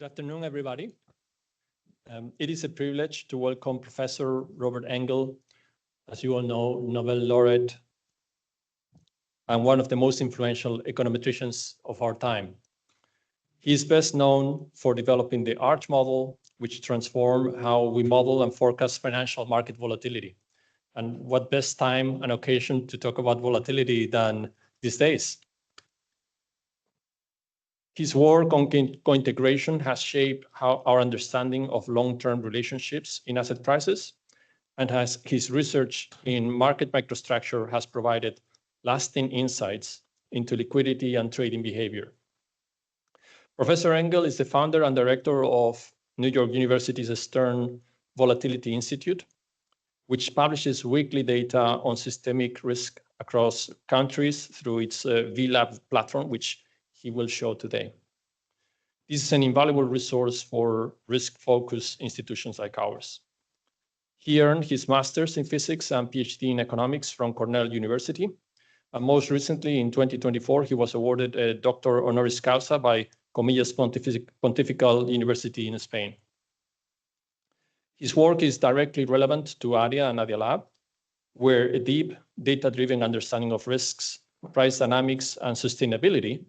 Good afternoon, everybody. It is a privilege to welcome Professor Robert Engle, as you all know, Nobel laureate, and one of the most influential econometricians of our time. He is best known for developing the ARCH model, which transforms how we model and forecast financial market volatility. And what best time and occasion to talk about volatility than these days? His work on co-integration has shaped how our understanding of long-term relationships in asset prices, and his research in market microstructure has provided lasting insights into liquidity and trading behavior. Professor Engle is the founder and director of New York University's Stern Volatility Institute, which publishes weekly data on systemic risk across countries through its VLAB platform, which he will show today. This is an invaluable resource for risk-focused institutions like ours. He earned his master's in physics and PhD in economics from Cornell University. And most recently, in 2024, he was awarded a doctor honoris causa by Comillas Pontifical University in Spain. His work is directly relevant to ADIA and ADIA Lab, where a deep data-driven understanding of risks, price dynamics, and sustainability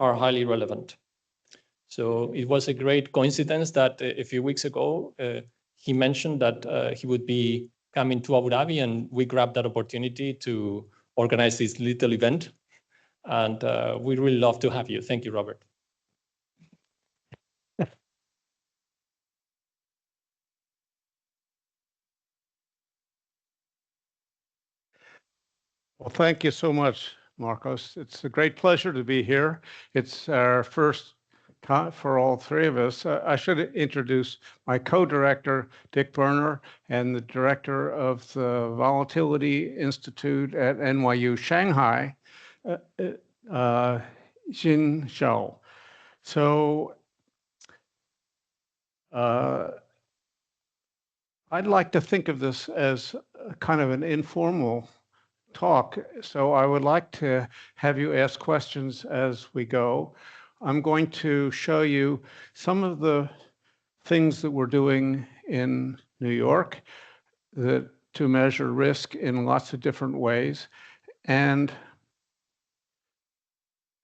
are highly relevant. So it was a great coincidence that a few weeks ago, he mentioned that he would be coming to Abu Dhabi, and we grabbed that opportunity to organize this little event. And we really love to have you. Thank you, Robert. Well, thank you so much, Marcos. It's a great pleasure to be here. It's our first time for all three of us. I should introduce my co-director, Dick Berner, and the director of the Volatility Institute at NYU Shanghai, Xin Zhao. So I'd like to think of this as kind of an informal talk. So I would like to have you ask questions as we go. I'm going to show you some of the things that we're doing in New York to measure risk in lots of different ways. And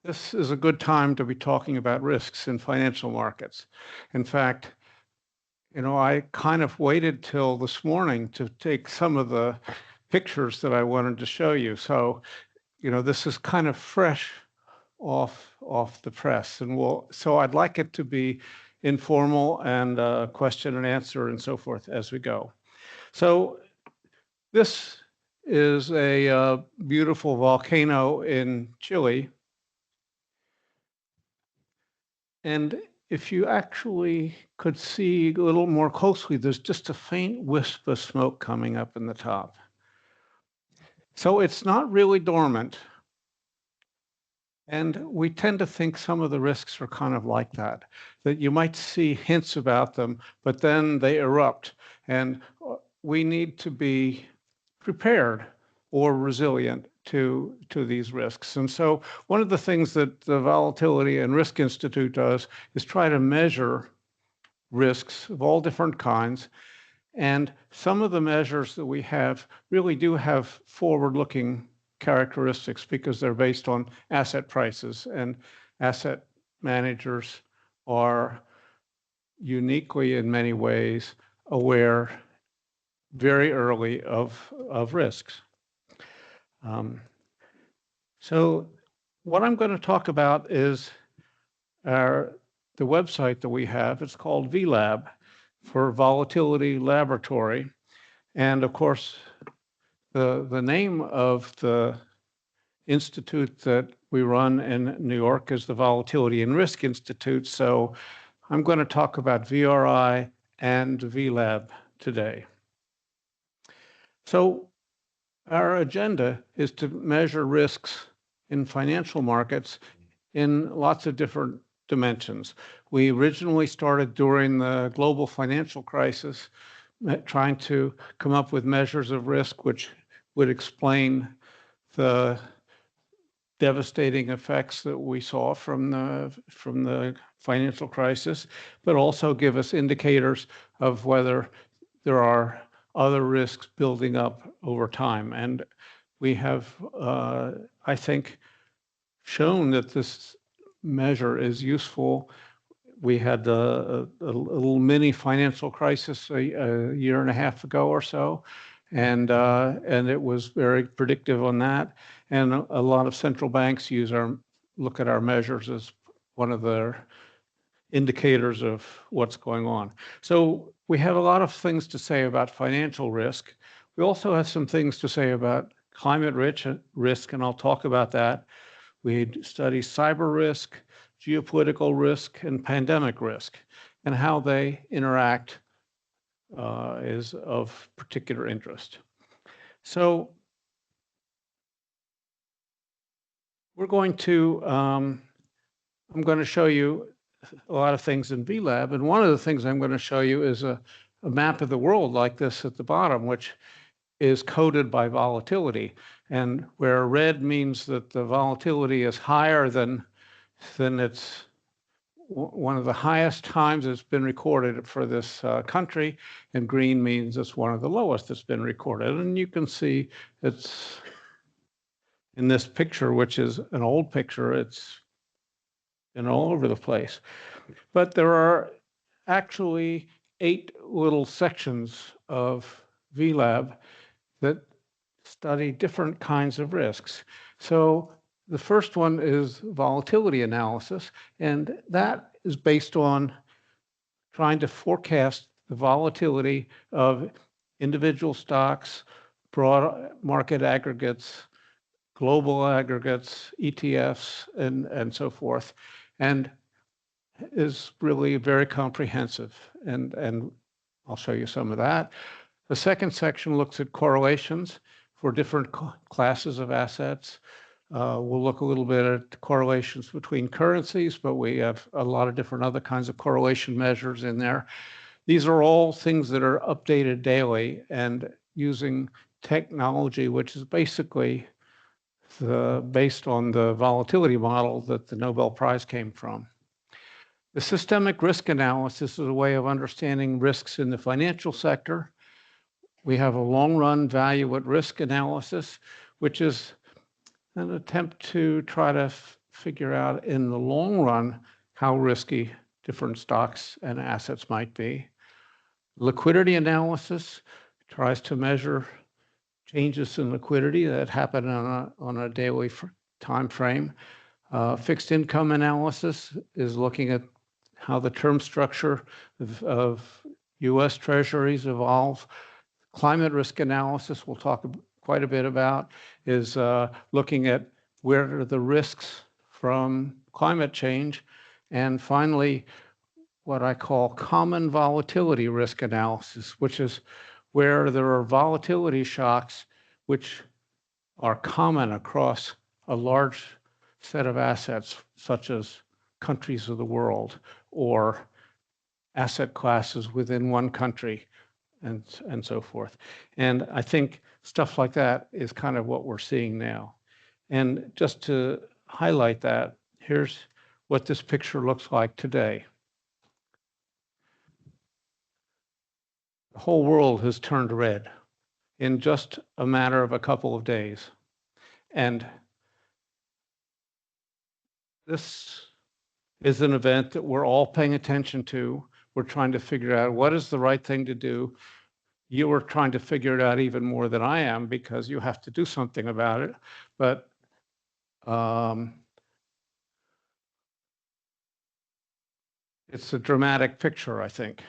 this is a good time to be talking about risks in financial markets. In fact, I kind of waited till this morning to take some of the pictures that I wanted to show you. So, this is kind of fresh off the press, and so I'd like it to be informal and question and answer and so forth as we go. So this is a beautiful volcano in Chile, and if you actually could see a little more closely, there's just a faint wisp of smoke coming up in the top. So it's not really dormant. And we tend to think some of the risks are kind of like that you might see hints about them, but then they erupt. And we need to be prepared or resilient to these risks. And so one of the things that the Volatility and Risk Institute does is try to measure risks of all different kinds. And some of the measures that we have really do have forward-looking characteristics because they're based on asset prices, and asset managers are uniquely, in many ways, aware very early of risks. So what I'm going to talk about is the website that we have. It's called VLAB, for Volatility Laboratory. And of course, the name of the institute that we run in New York is the Volatility and Risk Institute. So I'm going to talk about VRI and VLAB today. So our agenda is to measure risks in financial markets in lots of different dimensions. We originally started during the global financial crisis, trying to come up with measures of risk which would explain the devastating effects that we saw from the financial crisis, but also give us indicators of whether there are other risks building up over time. And we have, I think, shown that this measure is useful. We had a little mini financial crisis a year and a half ago or so, and it was very predictive on that. And a lot of central banks look at our measures as one of their indicators of what's going on. So we have a lot of things to say about financial risk. We also have some things to say about climate risk, and I'll talk about that. We study cyber risk, geopolitical risk, and pandemic risk, and how they interact is of particular interest. So we're going to, I'm going to show you a lot of things in VLAB, and one of the things I'm going to show you is a map of the world like this at the bottom, which is coded by volatility, and where red means that the volatility is higher than it's one of the highest times it's been recorded for this country, and green means it's one of the lowest that's been recorded. And you can see it's in this picture, which is an old picture, it's been all over the place. But there are actually 8 little sections of VLAB that study different kinds of risks. So the first one is volatility analysis, and that is based on trying to forecast the volatility of individual stocks, broad market aggregates, global aggregates, ETFs, and so forth, and is really very comprehensive. And I'll show you some of that. The second section looks at correlations for different classes of assets. We'll look a little bit at correlations between currencies, but we have a lot of different other kinds of correlation measures in there. These are all things that are updated daily and using technology, which is basically based on the volatility model that the Nobel Prize came from. The systemic risk analysis is a way of understanding risks in the financial sector. We have a long-run value at risk analysis, which is an attempt to try to figure out in the long run how risky different stocks and assets might be. Liquidity analysis tries to measure changes in liquidity that happen on a daily time frame. Fixed income analysis is looking at how the term structure of US Treasuries evolve. Climate risk analysis, we'll talk quite a bit about, is looking at where are the risks from climate change. And finally, what I call common volatility risk analysis, which is where there are volatility shocks which are common across a large set of assets, such as countries of the world or asset classes within one country, and so forth. And I think stuff like that is kind of what we're seeing now. And just to highlight that, here's what this picture looks like today. The whole world has turned red in just a matter of a couple of days. And this is an event that we're all paying attention to. We're trying to figure out what is the right thing to do. You are trying to figure it out even more than I am because you have to do something about it. But it's a dramatic picture, I think.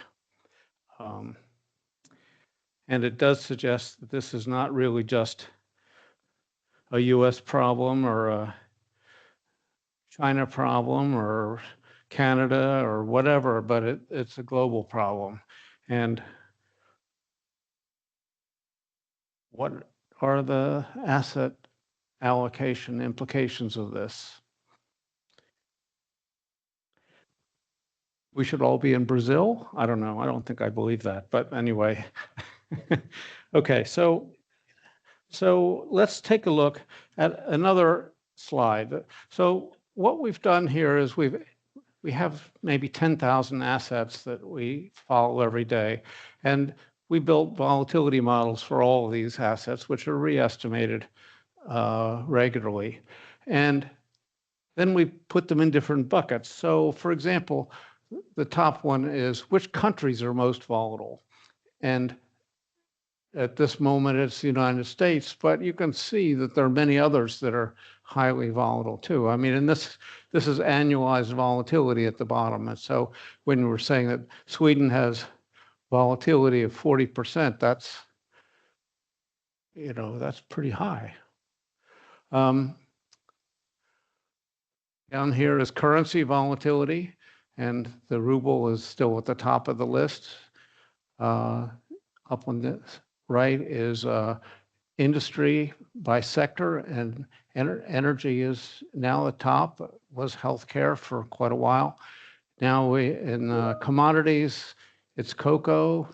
And it does suggest that this is not really just a US problem or a China problem or Canada or whatever, but it's a global problem. And what are the asset allocation implications of this? We should all be in Brazil? I don't know. I don't think I believe that. But anyway. Okay, so let's take a look at another slide. So what we've done here is we have maybe 10,000 assets that we follow every day. And we built volatility models for all of these assets, which are re-estimated regularly. And then we put them in different buckets. So for example, the top one is which countries are most volatile? And at this moment, it's the United States, but you can see that there are many others that are highly volatile too. I mean, and this is annualized volatility at the bottom. And so when we're saying that Sweden has volatility of 40%, that's, you know, that's pretty high. Down here is currency volatility, and the ruble is still at the top of the list. Up on this right is industry by sector, and energy is now at the top, was healthcare for quite a while. Now in commodities, it's cocoa.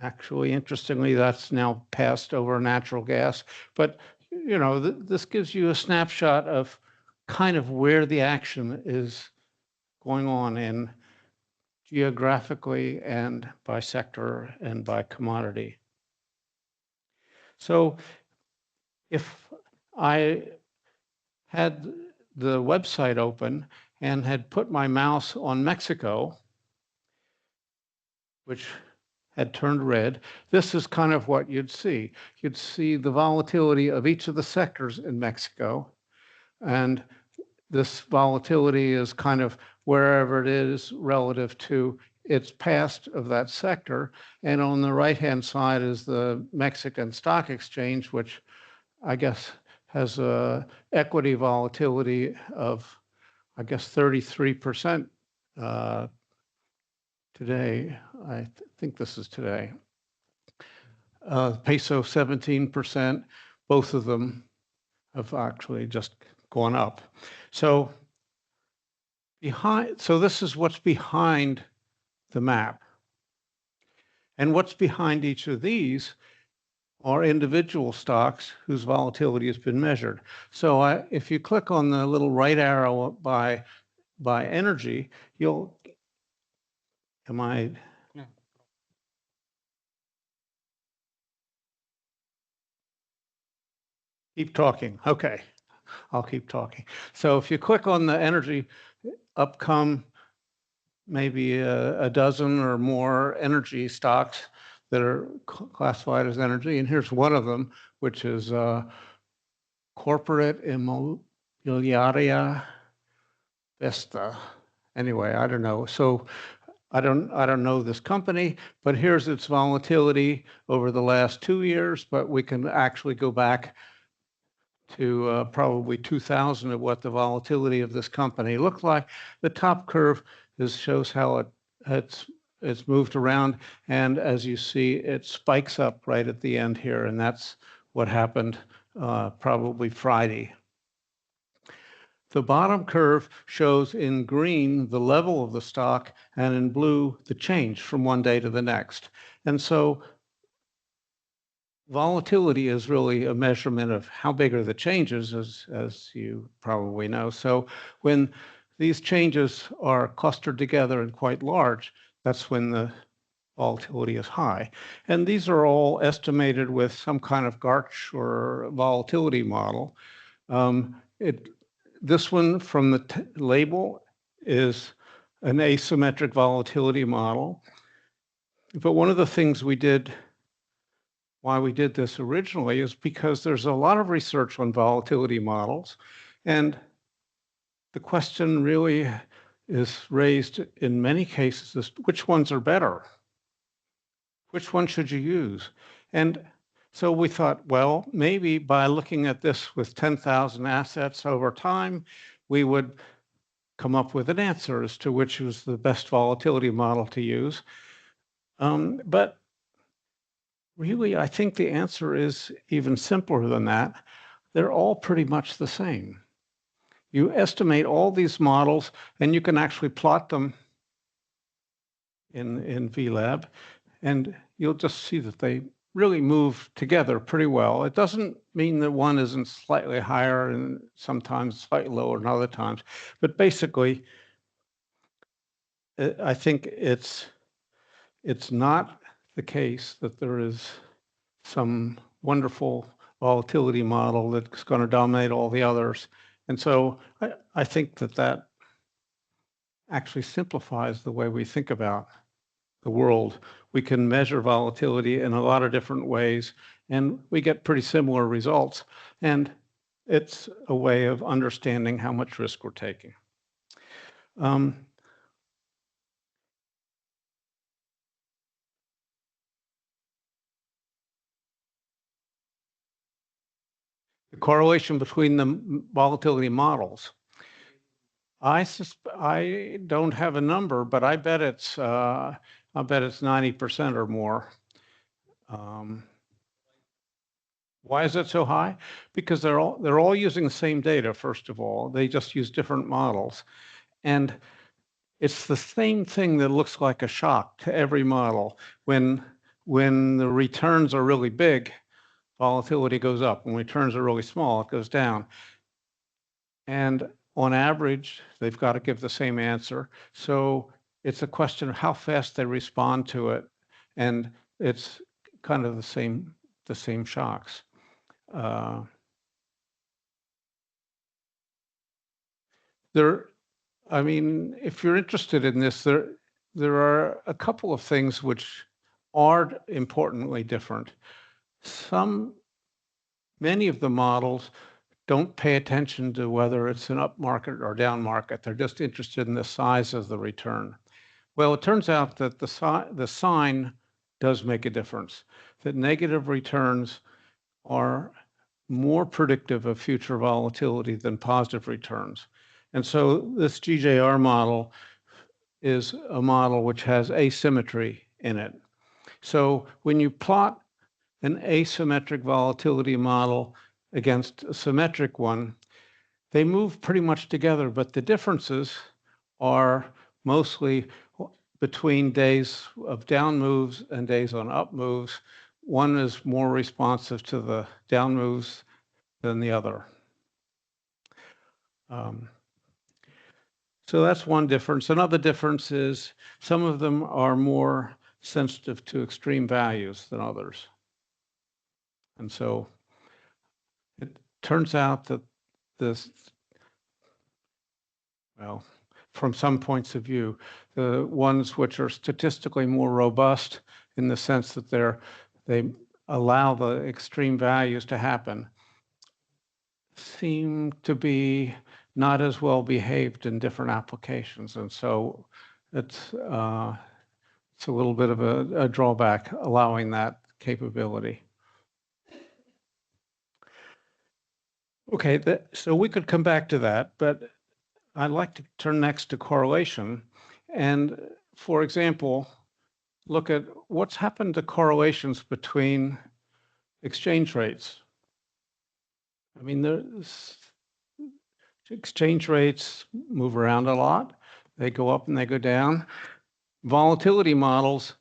Actually, interestingly, that's now passed over natural gas. But, you know, this gives you a snapshot of kind of where the action is going on in geographically and by sector and by commodity. So if I had the website open and had put my mouse on Mexico, which had turned red, this is kind of what you'd see. You'd see the volatility of each of the sectors in Mexico. And this volatility is kind of wherever it is relative to its past of that sector. And on the right-hand side is the Mexican Stock Exchange, which I guess has a equity volatility of, I guess, 33% today. I think this is today. Peso 17%. Both of them have actually just gone up. So this is what's behind the map. And what's behind each of these are individual stocks whose volatility has been measured. So if you click on the little right arrow by energy, you'll, am I? No. Keep talking. Okay, I'll keep talking. So if you click on the energy, up come maybe a dozen or more energy stocks that are classified as energy. And here's one of them, which is Corporate Immobiliaria Vesta. Anyway, I don't know. So I don't know this company, but here's its volatility over the last 2 years, but we can actually go back to probably 2000 of what the volatility of this company looked like. The top curve shows how it's moved around, and as you see, it spikes up right at the end here, and that's what happened probably Friday. The bottom curve shows in green the level of the stock, and in blue the change from one day to the next. And so volatility is really a measurement of how big are the changes, as you probably know. So when these changes are clustered together and quite large, that's when the volatility is high. And these are all estimated with some kind of Garch or volatility model. This one from the label is an asymmetric volatility model. But one of the things we did, why we did this originally, is because there's a lot of research on volatility models. And the question really is raised in many cases is which ones are better? Which one should you use? And so we thought, well, maybe by looking at this with 10,000 assets over time, we would come up with an answer as to which was the best volatility model to use. But really, I think the answer is even simpler than that. They're all pretty much the same. You estimate all these models, and you can actually plot them in VLAB, and you'll just see that they really move together pretty well. It doesn't mean that one isn't slightly higher and sometimes slightly lower than other times, but basically, I think it's not the case that there is some wonderful volatility model that's going to dominate all the others. And so I think that actually simplifies the way we think about the world. We can measure volatility in a lot of different ways, and we get pretty similar results. And it's a way of understanding how much risk we're taking. The correlation between the volatility models. I don't have a number, but I bet it's 90% or more. Why is that so high? Because they're all using the same data. First of all, they just use different models, and it's the same thing that looks like a shock to every model. When the returns are really big, volatility goes up. When returns are really small, it goes down. And on average, they've got to give the same answer. So it's a question of how fast they respond to it, and it's kind of the same shocks. I mean, if you're interested in this, there are a couple of things which are importantly different. Many of the models don't pay attention to whether it's an up market or down market. They're just interested in the size of the return. Well, it turns out that the sign does make a difference, that negative returns are more predictive of future volatility than positive returns. And so this GJR model is a model which has asymmetry in it. So when you plot an asymmetric volatility model against a symmetric one, they move pretty much together, but the differences are mostly between days of down moves and days on up moves. One is more responsive to the down moves than the other. So that's one difference. Another difference is some of them are more sensitive to extreme values than others. And so it turns out that well, from some points of view, the ones which are statistically more robust in the sense that they allow the extreme values to happen seem to be not as well behaved in different applications. And so it's a little bit of a drawback allowing that capability. Okay, so we could come back to that, but I'd like to turn next to correlation. And for example, look at what's happened to correlations between exchange rates. I mean, exchange rates move around a lot. They go up and they go down. Volatility models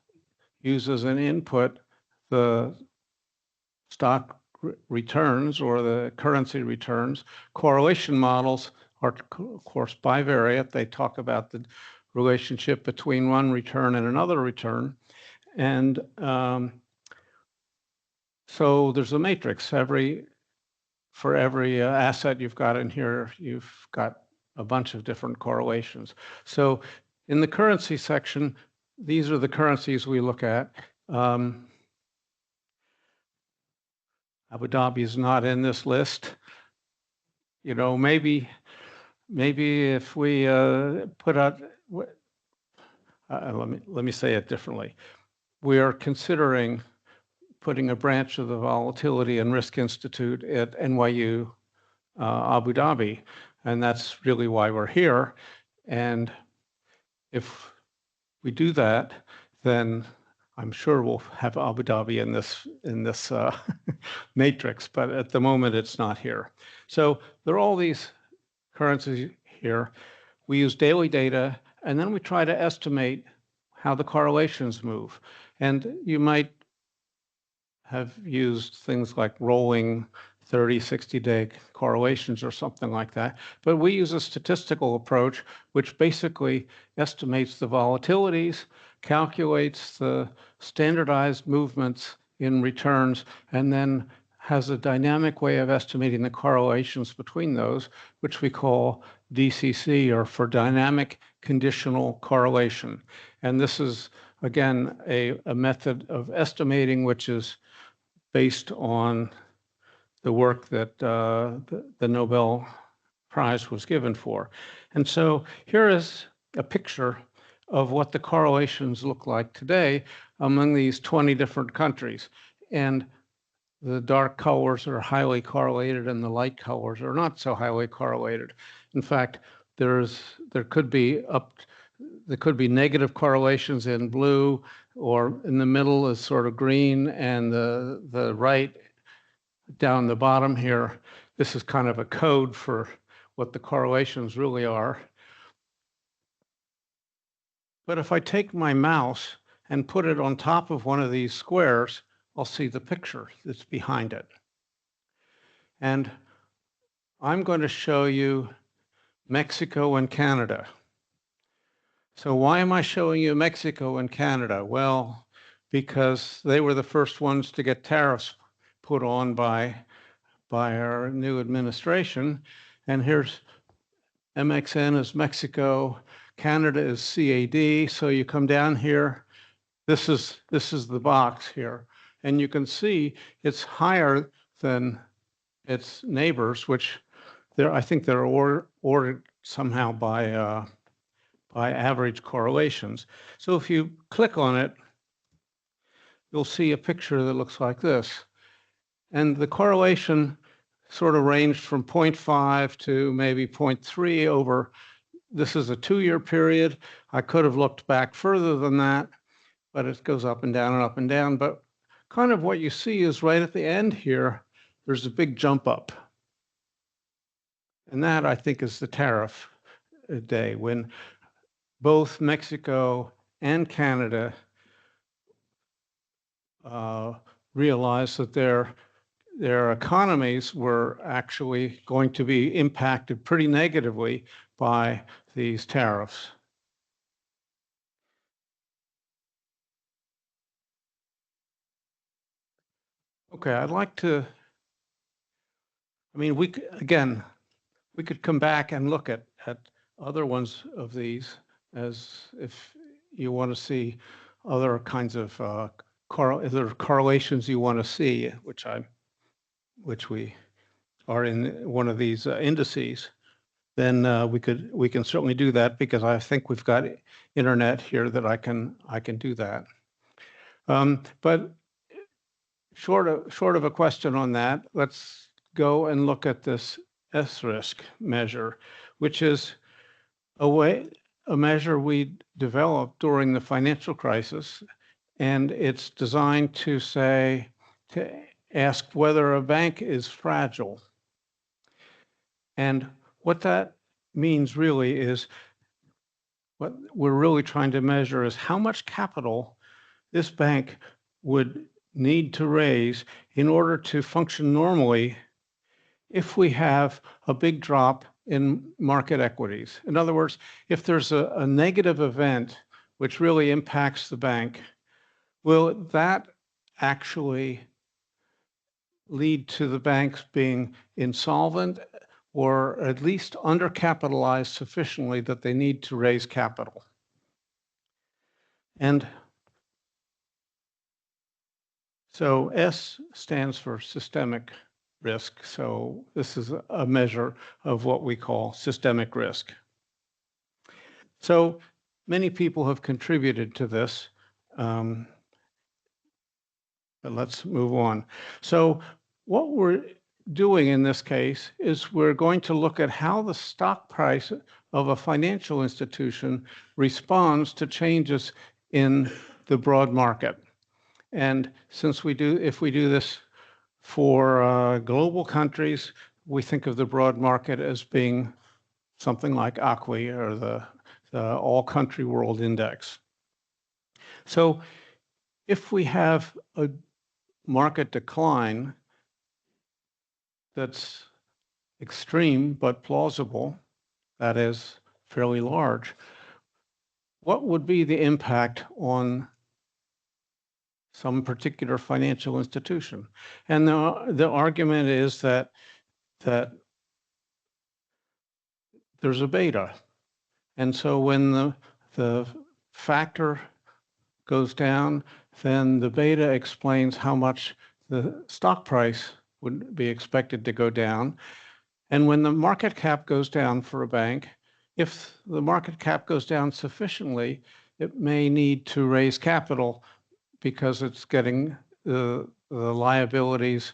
use as an input the stock returns or the currency returns. Correlation models are, of course, bivariate. They talk about the relationship between one return and another return. And so there's a matrix. For every asset you've got in here, you've got a bunch of different correlations. So in the currency section, these are the currencies we look at. Abu Dhabi is not in this list. You know, maybe if we put out, let me say it differently. We are considering putting a branch of the Volatility and Risk Institute at NYU Abu Dhabi, and that's really why we're here. And if we do that, then I'm sure we'll have Abu Dhabi in this matrix, but at the moment it's not here. So there are all these currencies here. We use daily data, and then we try to estimate how the correlations move. And you might have used things like rolling 30, 60-day correlations or something like that. But we use a statistical approach, which basically estimates the volatilities, calculates the standardized movements in returns, and then has a dynamic way of estimating the correlations between those, which we call DCC, or for dynamic conditional correlation. And this is, again, a method of estimating which is based on the work that the Nobel Prize was given for. And so here is a picture of what the correlations look like today among these 20 different countries. And the dark colors are highly correlated and the light colors are not so highly correlated. In fact, there could be negative correlations in blue, or in the middle is sort of green, and the right down the bottom here, this is kind of a code for what the correlations really are. But if I take my mouse and put it on top of one of these squares, I'll see the picture that's behind it. And I'm going to show you Mexico and Canada. So why am I showing you Mexico and Canada? Well, because they were the first ones to get tariffs put on by our new administration. And here's MXN is Mexico, Canada is CAD. So you come down here, this is the box here. And you can see it's higher than its neighbors, which I think they're ordered somehow by average correlations. So if you click on it, you'll see a picture that looks like this. And the correlation sort of ranged from 0.5 to maybe 0.3 over, this is a 2-year period. I could have looked back further than that, but it goes up and down and up and down. But kind of what you see is right at the end here, there's a big jump up. And that, I think, is the tariff day, when both Mexico and Canada realized that their economies were actually going to be impacted pretty negatively by these tariffs. Okay, I'd like to, I mean, we could come back and look at other ones of these, as if you want to see other kinds of correlations you want to see, which we are in one of these indices, then we can certainly do that, because I think we've got internet here that I can do that. But short of a question on that, let's go and look at this S-risk measure, which is a measure we developed during the financial crisis, and it's designed to ask whether a bank is fragile. And what that means really is, what we're really trying to measure is how much capital this bank would need to raise in order to function normally if we have a big drop in market equities. In other words, if there's a negative event which really impacts the bank, will that actually lead to the banks being insolvent, or at least undercapitalized sufficiently that they need to raise capital? And so S stands for systemic risk. So this is a measure of what we call systemic risk. So many people have contributed to this, but let's move on. So what we're doing in this case is we're going to look at how the stock price of a financial institution responds to changes in the broad market. And if we do this for global countries, we think of the broad market as being something like ACWI, or the All Country World Index. So if we have a market decline that's extreme but plausible, that is fairly large, what would be the impact on some particular financial institution? And the argument is that there's a beta. And so when the factor goes down, then the beta explains how much the stock price would be expected to go down. And when the market cap goes down for a bank, if the market cap goes down sufficiently, it may need to raise capital because it's getting the liabilities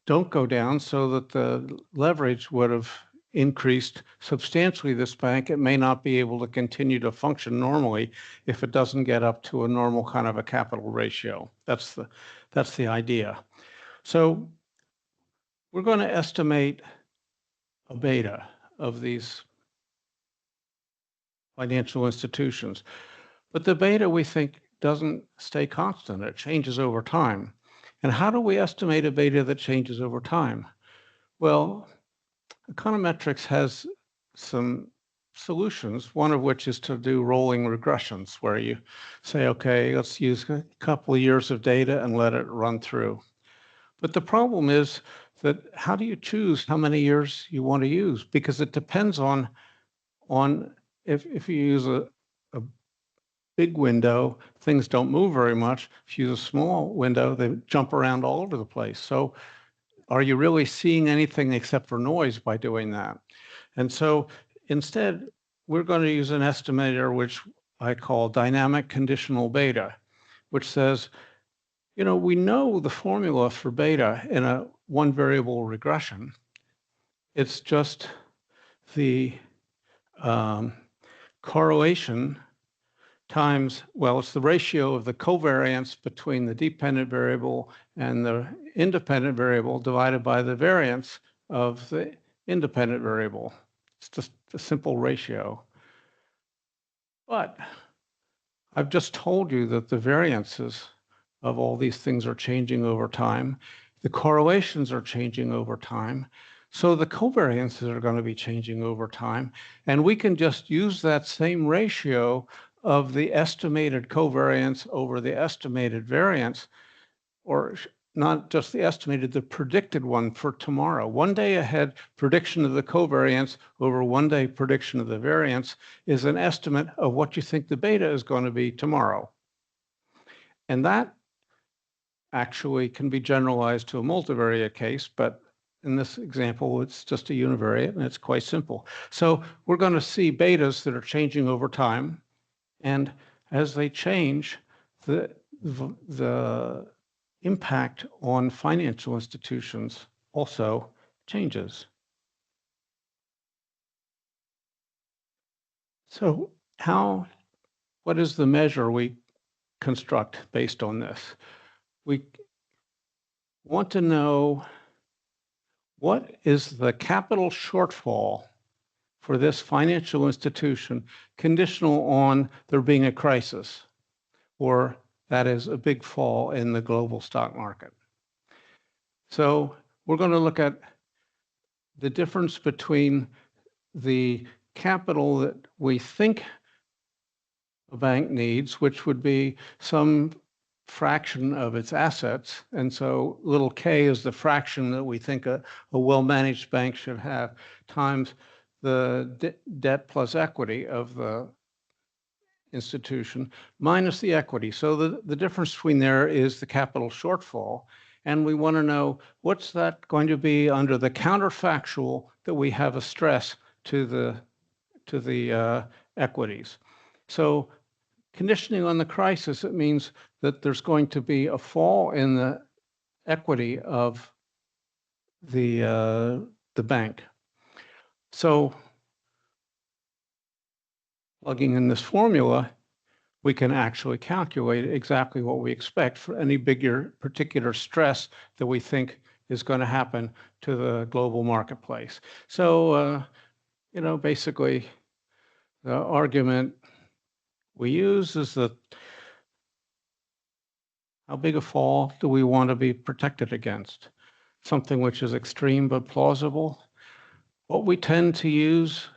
don't go down, so that the leverage would have increased substantially this bank. It may not be able to continue to function normally if it doesn't get up to a normal kind of a capital ratio. That's the idea. So we're going to estimate a beta of these financial institutions. But the beta, we think, doesn't stay constant. It changes over time. And how do we estimate a beta that changes over time? Well, econometrics has some solutions, one of which is to do rolling regressions, where you say, okay, let's use a couple of years of data and let it run through. But the problem is that how do you choose how many years you want to use? Because it depends on if you use a big window, things don't move very much. If you use a small window, they jump around all over the place. So are you really seeing anything except for noise by doing that? And so instead, we're going to use an estimator, which I call dynamic conditional beta, which says, you know, we know the formula for beta in a one variable regression. It's just the correlation times, well, it's the ratio of the covariance between the dependent variable and the independent variable divided by the variance of the independent variable. It's just a simple ratio. But I've just told you that the variances of all these things are changing over time. The correlations are changing over time. So the covariances are going to be changing over time. And we can just use that same ratio of the estimated covariance over the estimated variance, or not just the estimated, the predicted one for tomorrow. 1 day ahead prediction of the covariance over 1 day prediction of the variance is an estimate of what you think the beta is going to be tomorrow. And that actually can be generalized to a multivariate case, but in this example, it's just a univariate, and it's quite simple. So we're going to see betas that are changing over time. And as they change, the impact on financial institutions also changes. So what is the measure we construct based on this? We want to know what is the capital shortfall for this financial institution conditional on there being a crisis, or that is a big fall in the global stock market. So we're going to look at the difference between the capital that we think a bank needs, which would be some fraction of its assets. And so little k is the fraction that we think a well-managed bank should have, times the debt plus equity of the institution minus the equity. So the difference between there is the capital shortfall. And we want to know what's that going to be under the counterfactual that we have a stress to the equities. So conditioning on the crisis, it means that there's going to be a fall in the equity of the bank. So plugging in this formula, we can actually calculate exactly what we expect for any bigger particular stress that we think is going to happen to the global marketplace. So, you know, basically the argument we use is that How big a fall do we want to be protected against? Something which is extreme but plausible. What we tend to use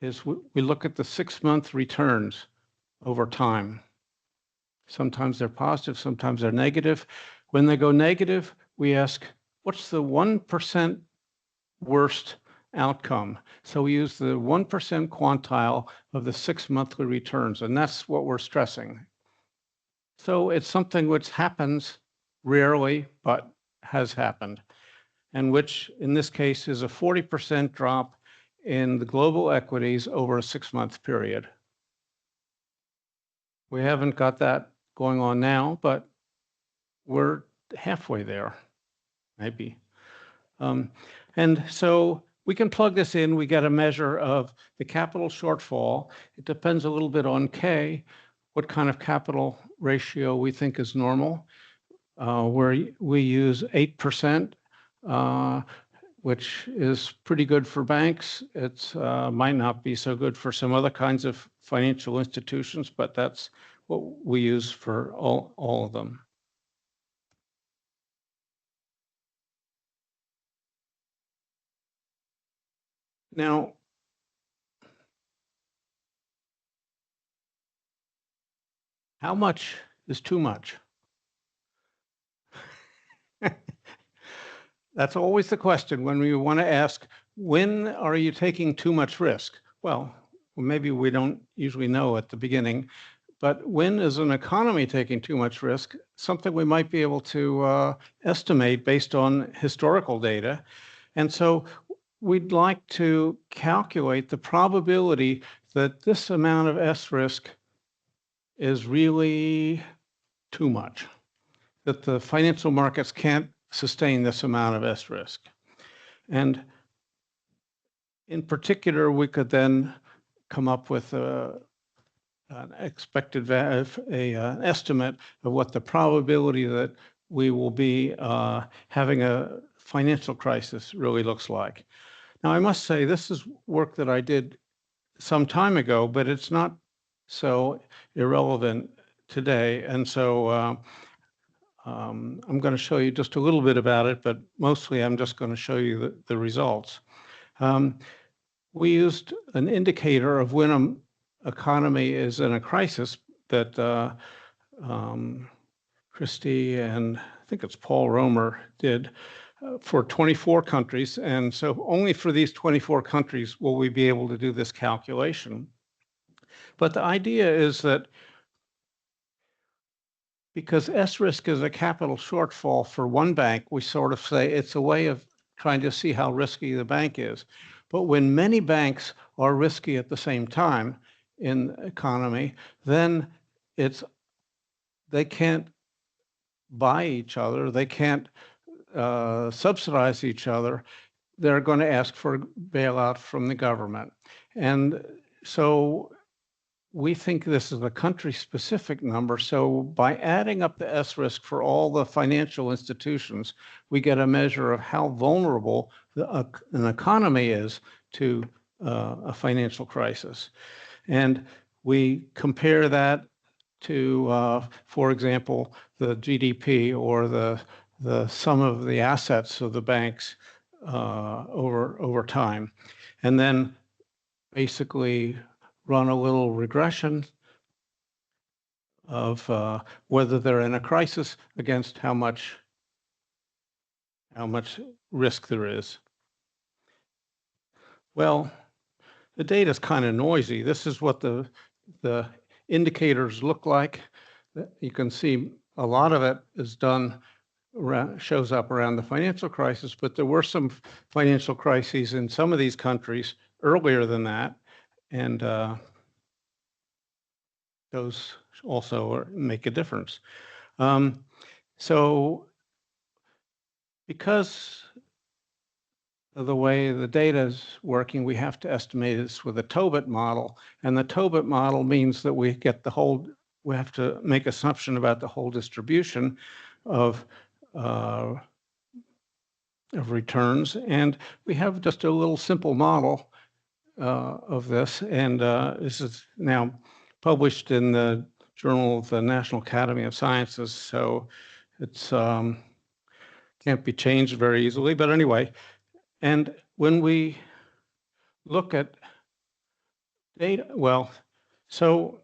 is we look at the 6-month returns over time. Sometimes they're positive, sometimes they're negative. When they go negative, we ask, what's the 1% worst outcome? So we use the 1% quantile of the 6 monthly returns, and that's what we're stressing. So it's something which happens rarely, but has happened, and which in this case is a 40% drop in the global equities over a 6-month period. We haven't got that going on now, but we're halfway there, maybe. And so we can plug this in. We get a measure of the capital shortfall. It depends a little bit on K, what kind of capital ratio we think is normal. Where we use 8%, which is pretty good for banks. It might not be so good for some other kinds of financial institutions, but that's what we use for all of them. Now, how much is too much? That's always the question when we want to ask, when are you taking too much risk? Well, maybe we don't usually know at the beginning, but when is an economy taking too much risk? Something we might be able to estimate based on historical data. And so we'd like to calculate the probability that this amount of S risk is really too much, that the financial markets can't sustain this amount of S risk. And in particular, we could then come up with an expected an estimate of what the probability that we will be having a financial crisis really looks like. Now, I must say, this is work that I did some time ago, but it's not so irrelevant today. And so I'm going to show you just a little bit about it, but mostly I'm just going to show you the results. We used an indicator of when an economy is in a crisis that Christie and I think it's Paul Romer did for 24 countries. And so only for these 24 countries will we be able to do this calculation. But the idea is that because S risk is a capital shortfall for one bank, we sort of say it's a way of trying to see how risky the bank is. But when many banks are risky at the same time in the economy, then they can't buy each other, they can't subsidize each other. They're going to ask for bailout from the government. And so we think this is a country-specific number. So by adding up the S risk for all the financial institutions, we get a measure of how vulnerable an economy is to a financial crisis. And we compare that to, for example, the GDP or the sum of the assets of the banks over time. And then basically run a little regression of whether they're in a crisis against how much risk there is. Well, the data is kind of noisy. This is what the indicators look like. You can see a lot of it is done shows up around the financial crisis, but there were some financial crises in some of these countries earlier than that. And those also make a difference. So because of the way the data is working, we have to estimate this with a Tobit model. And the Tobit model means that we get we have to make assumption about the whole distribution of returns. And we have just a little simple model of this. And this is now published in the Journal of the National Academy of Sciences, so it's can't be changed very easily. But anyway, and when we look at data, well, so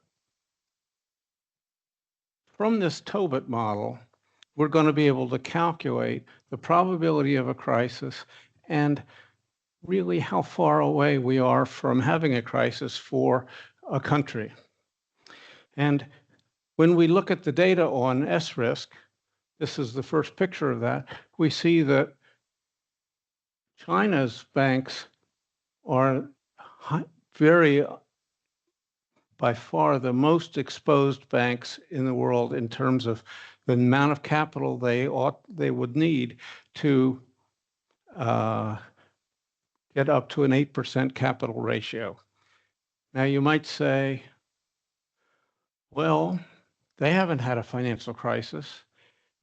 from this Tobit model, we're going to be able to calculate the probability of a crisis and really how far away we are from having a crisis for a country. And when we look at the data on S-risk, this is the first picture of that, we see that China's banks are very, by far, the most exposed banks in the world in terms of the amount of capital they would need to get up to an 8% capital ratio. Now you might say, well, they haven't had a financial crisis.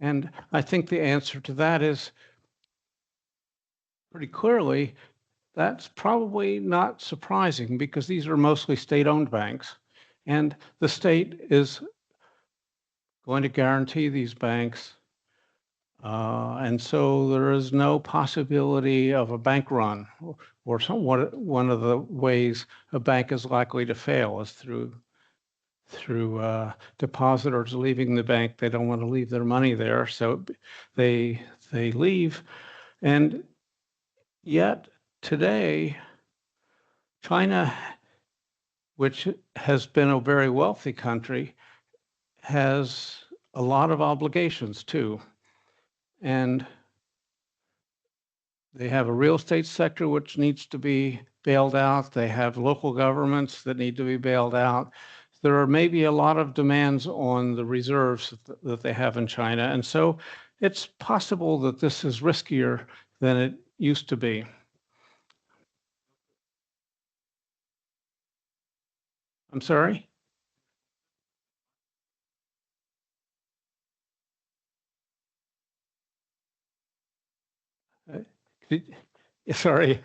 And I think the answer to that is pretty clearly, that's probably not surprising because these are mostly state-owned banks. And the state is going to guarantee these banks. And so there is no possibility of a bank run, or one of the ways a bank is likely to fail is through depositors leaving the bank. They don't want to leave their money there, so they leave. And yet today, China, which has been a very wealthy country, has a lot of obligations too. And they have a real estate sector which needs to be bailed out. They have local governments that need to be bailed out. There are maybe a lot of demands on the reserves that they have in China. And so it's possible that this is riskier than it used to be. I'm sorry? Sorry.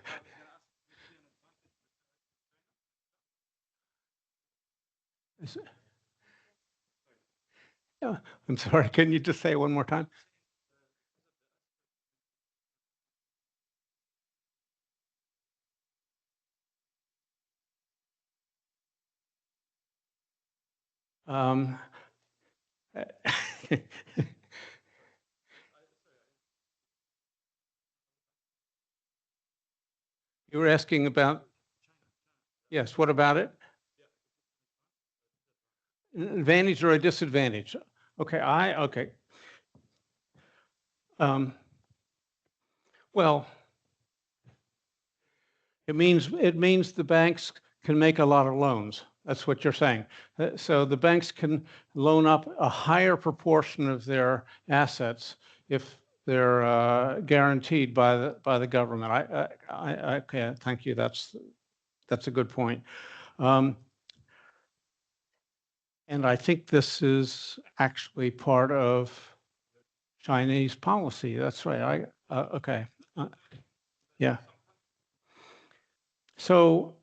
Yeah, I'm sorry. Can you just say it one more time? You were asking about, yes, what about it? An advantage or a disadvantage? Okay, okay. Well, it means the banks can make a lot of loans. That's what you're saying. So the banks can loan up a higher proportion of their assets if they're guaranteed by the government. Okay, thank you. That's a good point. And I think this is actually part of Chinese policy. That's right. Okay. Yeah. So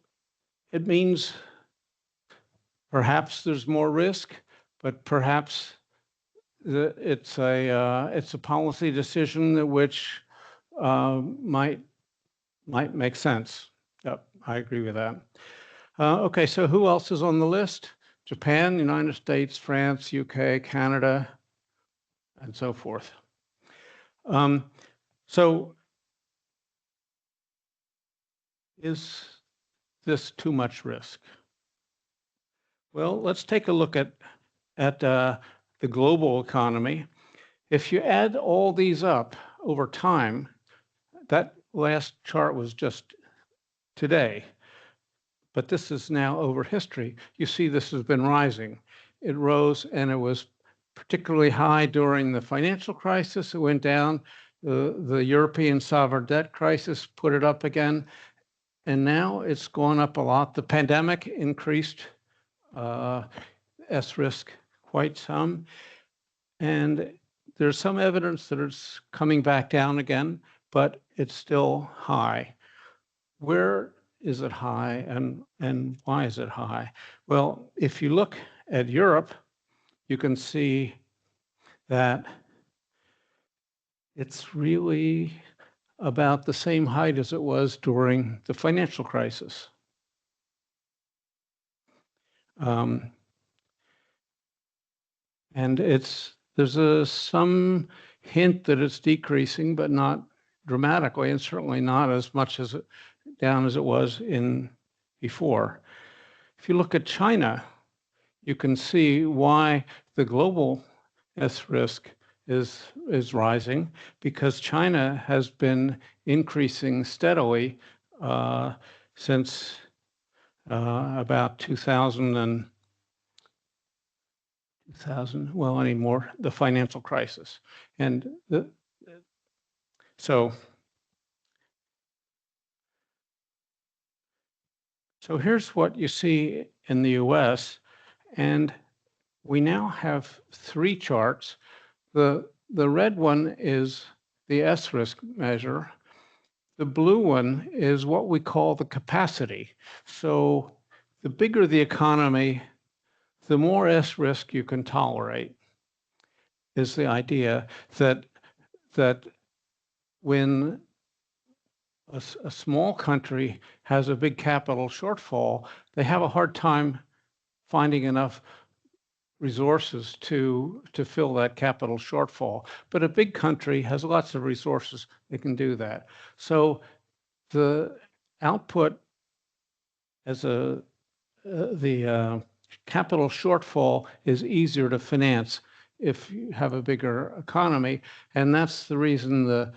it means perhaps there's more risk, but perhaps it's a policy decision which might make sense. Yep, I agree with that. Okay, so who else is on the list? Japan, United States, France, UK, Canada, and so forth. So is this too much risk? Well, let's take a look at the global economy. If you add all these up over time, that last chart was just today, but this is now over history. You see this has been rising. It rose and it was particularly high during the financial crisis. It went down. The European sovereign debt crisis put it up again. And now it's gone up a lot. The pandemic increased S-risk quite some. And there's some evidence that it's coming back down again, but it's still high. Where is it high and why is it high? Well, if you look at Europe, you can see that it's really about the same height as it was during the financial crisis. And there's some hint that it's decreasing, but not dramatically, and certainly not as much as down as it was in before. If you look at China, you can see why the global S risk is rising, because China has been increasing steadily since about 2000, well, anymore, the financial crisis. And so here's what you see in the US, and we now have 3 charts. The red one is the S risk measure. The blue one is what we call the capacity. So the bigger the economy, the more S risk you can tolerate, is the idea that when a small country has a big capital shortfall, they have a hard time finding enough resources to fill that capital shortfall. But a big country has lots of resources that can do that. So the output as the capital shortfall is easier to finance if you have a bigger economy. And that's the reason the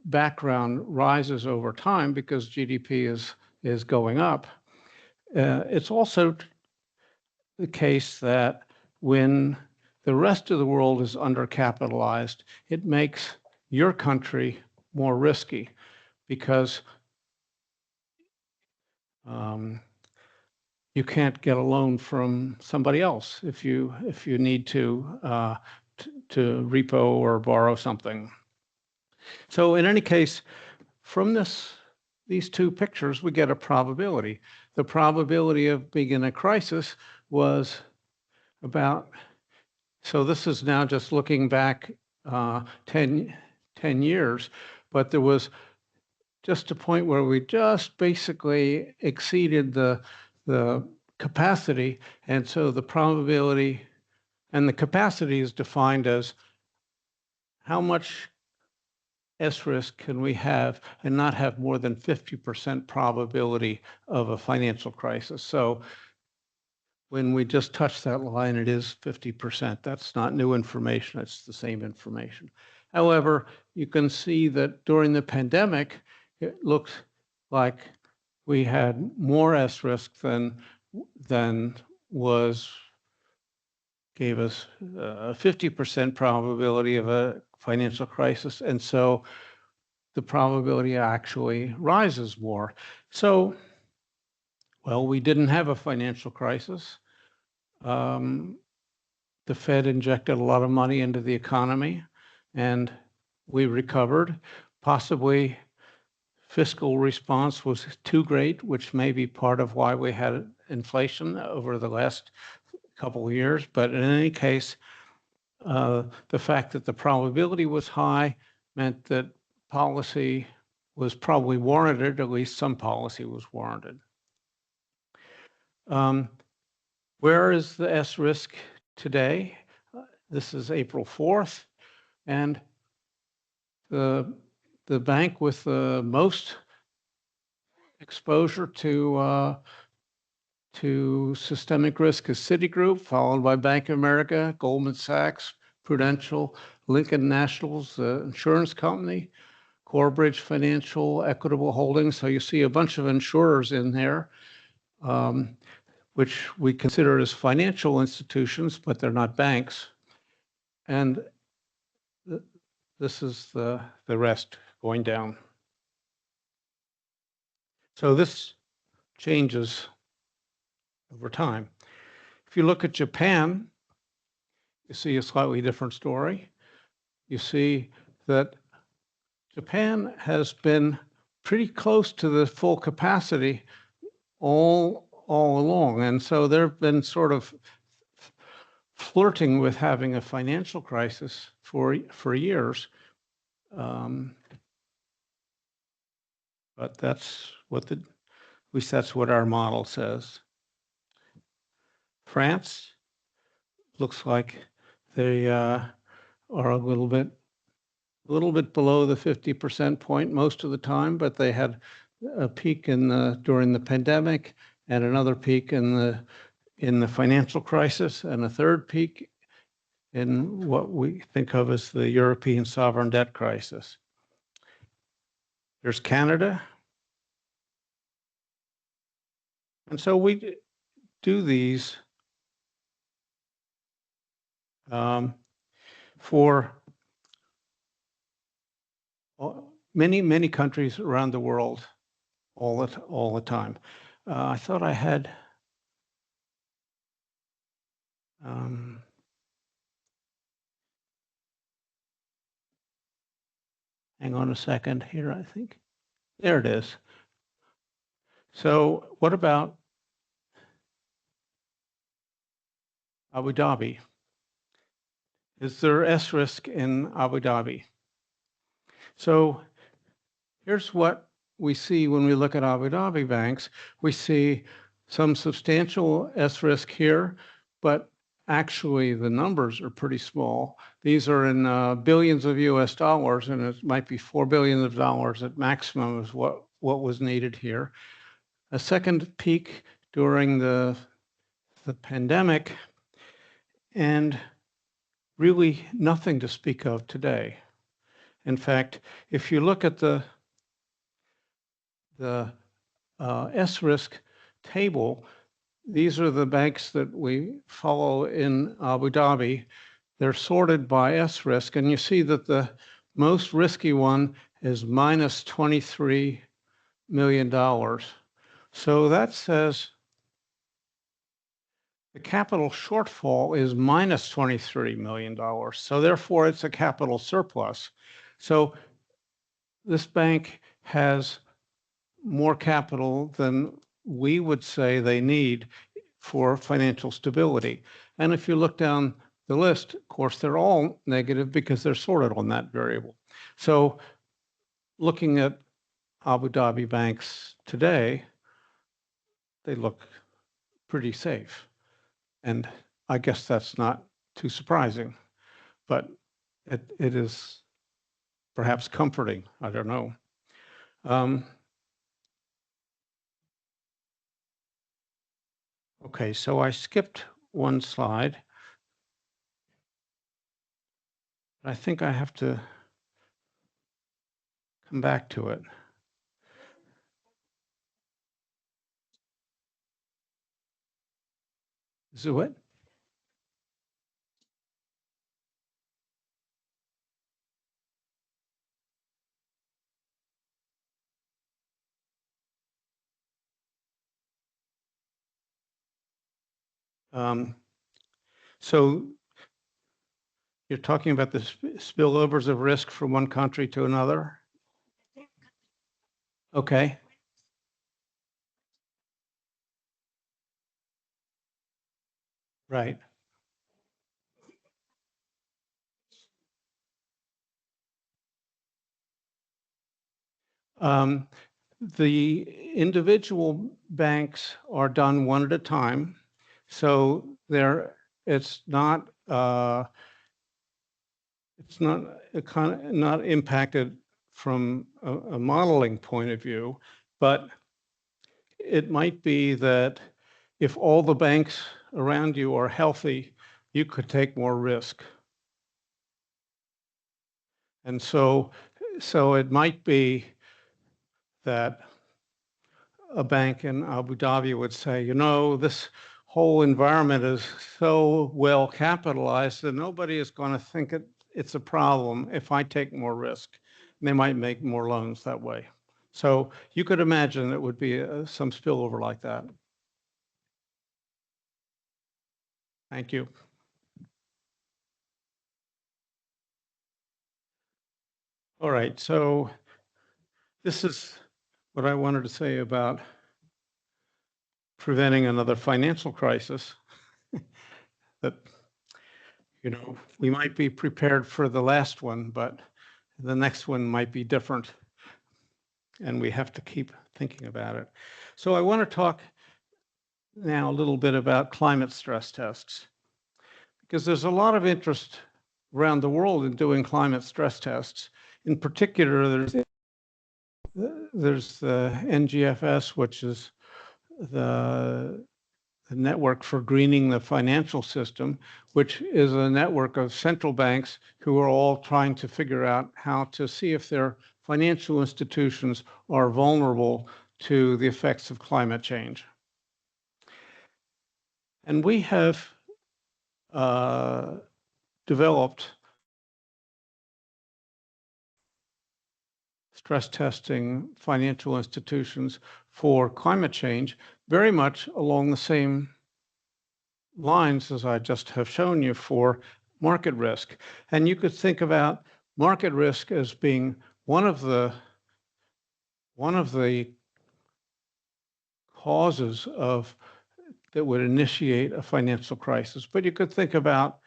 background rises over time, because GDP is going up. It's also the case that when the rest of the world is undercapitalized, it makes your country more risky, because you can't get a loan from somebody else if you need to repo or borrow something. So in any case, from these 2 pictures, we get a probability. The probability of being in a crisis was about, so this is now just looking back 10 years, but there was just a point where we just basically exceeded the capacity, and so the probability, and the capacity is defined as how much S risk can we have and not have more than 50% probability of a financial crisis. So when we just touch that line, it is 50%. That's not new information, it's the same information. However, you can see that during the pandemic, it looks like we had more S risk than gave us a 50% probability of a financial crisis. And so the probability actually rises more. So, well, we didn't have a financial crisis. The Fed injected a lot of money into the economy, and we recovered. Possibly fiscal response was too great, which may be part of why we had inflation over the last couple of years. But in any case, the fact that the probability was high meant that policy was probably warranted, at least some policy was warranted. Where is the S risk today? This is April 4th, and the bank with the most exposure to systemic risk is Citigroup, followed by Bank of America, Goldman Sachs, Prudential, Lincoln National's insurance company, Corebridge Financial, Equitable Holdings. So you see a bunch of insurers in there, which we consider as financial institutions, but they're not banks. And this is the rest going down. So this changes over time. If you look at Japan, you see a slightly different story. You see that Japan has been pretty close to the full capacity all along. And so there have been sort of flirting with having a financial crisis for years. But that's what at least that's what our model says. France looks like they are a little bit below the 50% point most of the time, but they had a peak during the pandemic and another peak in the financial crisis and a third peak in what we think of as the European sovereign debt crisis. There's Canada. And so we do these for many countries around the world all the time. I thought I had hang on a second here, I think. There it is. So what about Abu Dhabi? Is there S risk in Abu Dhabi? So here's what we see when we look at Abu Dhabi banks. We see some substantial S risk here, but actually the numbers are pretty small. These are in billions of US dollars, and it might be $4 billion at maximum is what was needed here. A second peak during the pandemic, and really nothing to speak of today. In fact, if you look at the S risk table, these are the banks that we follow in Abu Dhabi. They're sorted by S risk, and you see that the most risky one is minus $23 million. So that says the capital shortfall is minus $23 million. So therefore, it's a capital surplus. So this bank has more capital than we would say they need for financial stability. And if you look down the list, of course, they're all negative because they're sorted on that variable. So looking at Abu Dhabi banks today, they look pretty safe. And I guess that's not too surprising, but it is perhaps comforting. I don't know. Okay, so I skipped one slide. I think I have to come back to it. Is it what? So you're talking about the spillovers of risk from one country to another? Okay. Right. The individual banks are done one at a time, so it's not impacted from a modeling point of view, but it might be that if all the banks around you are healthy, you could take more risk. And so it might be that a bank in Abu Dhabi would say, you know, this whole environment is so well capitalized that nobody is going to think it's a problem if I take more risk. And they might make more loans that way. So you could imagine it would be some spillover like that. Thank you. All right, so this is what I wanted to say about preventing another financial crisis. That we might be prepared for the last one, but the next one might be different. And we have to keep thinking about it. So I want to talk now a little bit about climate stress tests, because there's a lot of interest around the world in doing climate stress tests. In particular, there's the NGFS, which is the network for greening the financial system, which is a network of central banks who are all trying to figure out how to see if their financial institutions are vulnerable to the effects of climate change. And we have developed stress testing financial institutions for climate change very much along the same lines as I just have shown you for market risk. And you could think about market risk as being one of the causes that would initiate a financial crisis. But you could think about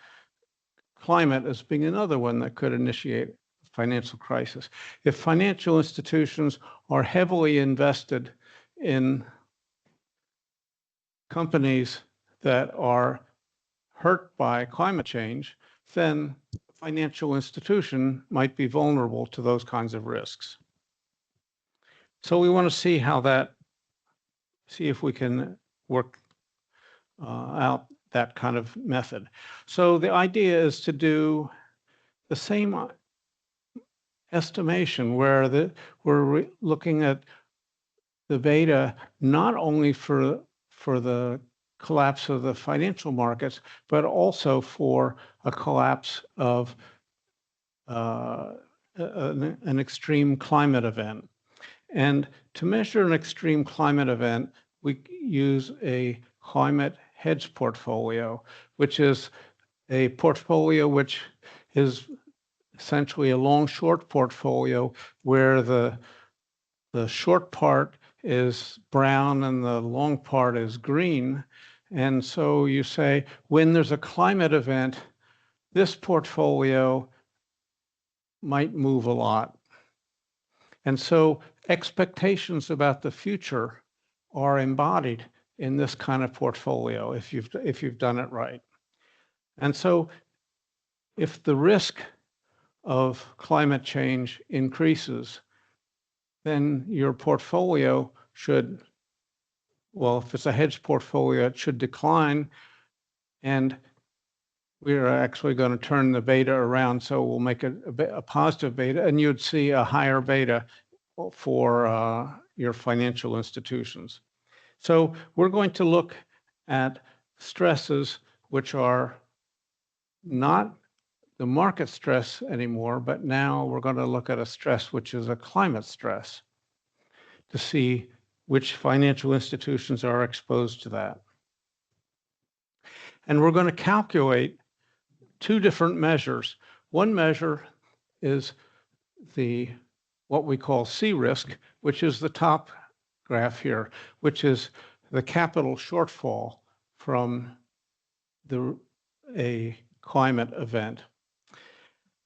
climate as being another one that could initiate a financial crisis. If financial institutions are heavily invested in companies that are hurt by climate change, then the financial institution might be vulnerable to those kinds of risks. So we want to see if we can work out that kind of method. So the idea is to do the same estimation where we're looking at the beta not only for the collapse of the financial markets, but also for a collapse of an extreme climate event. And to measure an extreme climate event, we use a climate hedge portfolio, which is a portfolio which is essentially a long-short portfolio where the short part is brown and the long part is green. And so you say, when there's a climate event, this portfolio might move a lot. And so expectations about the future are embodied in this kind of portfolio if you've done it right. And so if the risk of climate change increases, then your portfolio should, well, if it's a hedge portfolio, it should decline. And we're actually going to turn the beta around, so we'll make a positive beta, and you'd see a higher beta for your financial institutions. So we're going to look at stresses which are not the market stress anymore, but now we're going to look at a stress which is a climate stress to see which financial institutions are exposed to that. And we're going to calculate two different measures. One measure is what we call C risk, which is the top graph here, which is the capital shortfall from a climate event.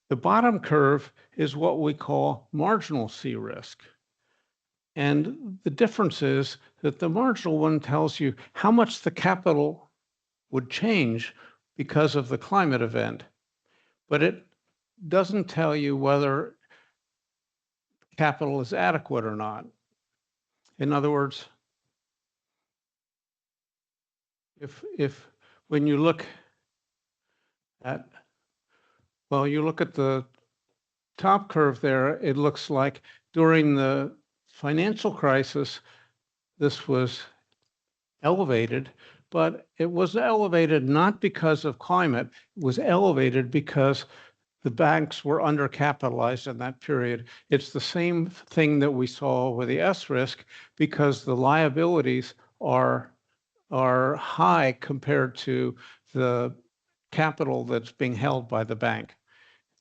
The bottom curve is what we call marginal C risk. And the difference is that the marginal one tells you how much the capital would change because of the climate event, but it doesn't tell you whether capital is adequate or not. In other words, when you look at, well, you look at the top curve there, it looks like during the financial crisis, this was elevated, but it was elevated not because of climate, it was elevated because the banks were undercapitalized in that period. It's the same thing that we saw with the S risk because the liabilities are high compared to the capital that's being held by the bank.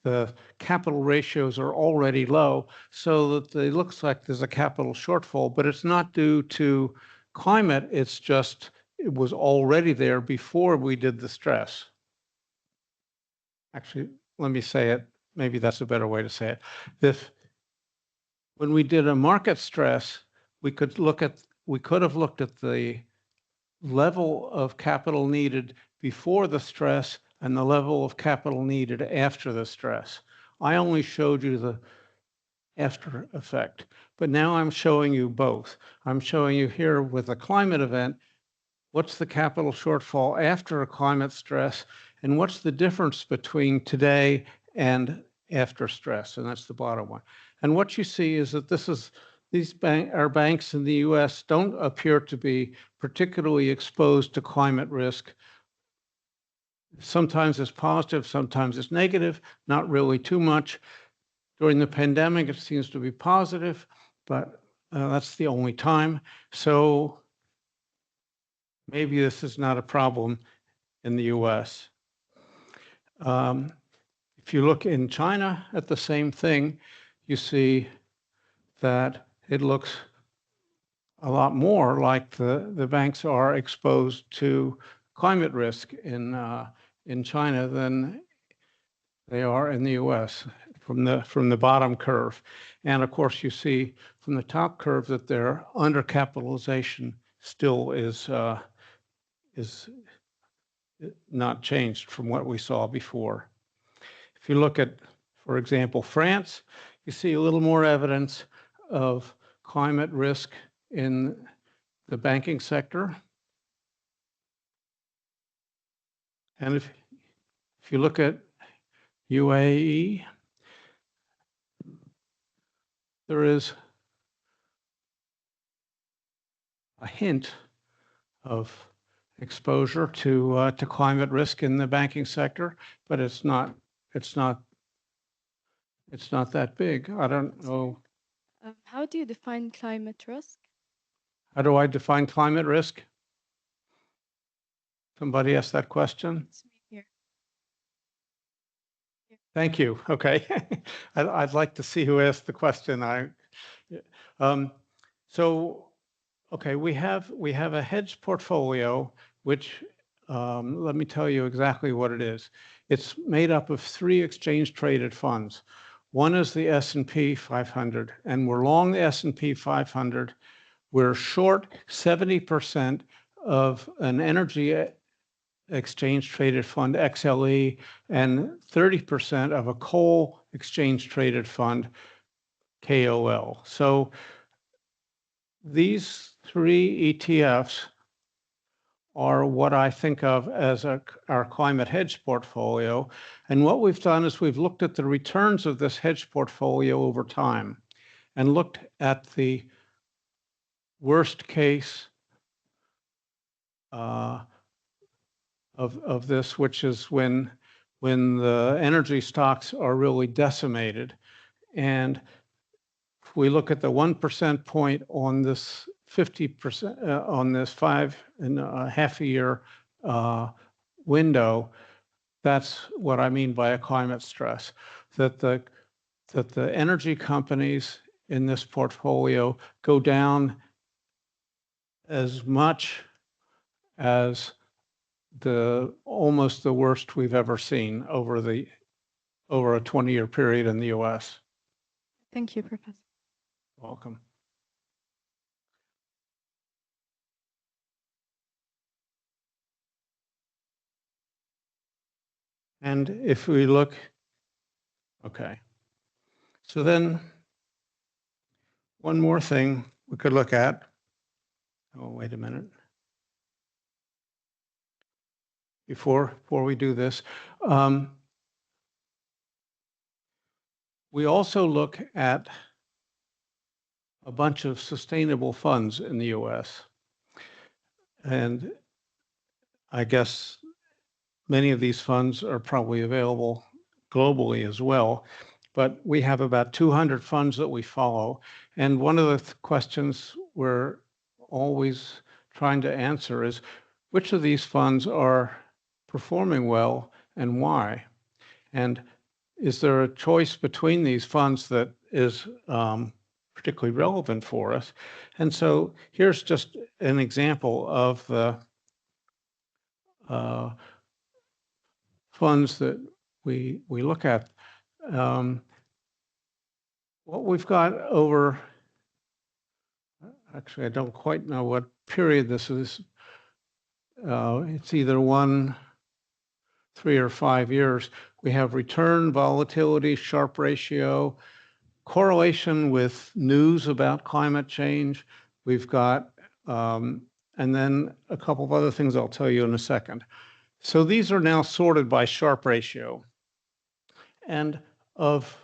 The capital ratios are already low, so that it looks like there's a capital shortfall, but it's not due to climate, it's just, it was already there before we did the stress. actually, let me say it, maybe that's a better way to say it. When we did a market stress, we could have looked at the level of capital needed before the stress and the level of capital needed after the stress. I only showed you the after effect, but now I'm showing you both. I'm showing you here with a climate event, what's the capital shortfall after a climate stress, and what's the difference between today and after stress, and that's the bottom one. And what you see is that our banks in the US don't appear to be particularly exposed to climate risk. Sometimes it's positive, sometimes it's negative, not really too much. During the pandemic, it seems to be positive, but that's the only time. So maybe this is not a problem in the US. If you look in China at the same thing, you see that it looks a lot more like the banks are exposed to climate risk in China than they are in the US from the bottom curve. And of course, you see from the top curve that their undercapitalization still is not changed from what we saw before. If you look at, for example, France, you see a little more evidence of climate risk in the banking sector. And if you look at UAE, there is a hint of exposure to climate risk in the banking sector, but it's not that big. I don't know. How do you define climate risk? How do I define climate risk? Somebody asked that question. It's me here. Thank you. Okay. I'd like to see who asked the question. Okay, we have a hedge portfolio, which let me tell you exactly what it is. It's made up of 3 exchange-traded funds. One is the S&P 500, and we're long the S&P 500. We're short 70% of an energy exchange-traded fund, XLE, and 30% of a coal exchange-traded fund, KOL. So these 3 ETFs are what I think of as our climate hedge portfolio. And what we've done is we've looked at the returns of this hedge portfolio over time and looked at the worst case of this, which is when the energy stocks are really decimated. And if we look at the 1% point on this 50% on this 5.5 year window, that's what I mean by a climate stress. That the energy companies in this portfolio go down as much as almost the worst we've ever seen over a 20-year period in the US. Thank you, Professor. Welcome. And if we look, okay. So then one more thing we could look at. Oh, wait a minute. Before we do this, we also look at a bunch of sustainable funds in the US. And I guess many of these funds are probably available globally as well, but we have about 200 funds that we follow. And one of the questions we're always trying to answer is, which of these funds are performing well and why? And is there a choice between these funds that is particularly relevant for us? And so here's just an example of the funds that we look at. What we've got over, actually, I don't quite know what period this is. It's either 1, 3, or 5 years. We have return, volatility, Sharpe ratio, correlation with news about climate change. We've got, and then a couple of other things I'll tell you in a second. So these are now sorted by Sharpe ratio. And of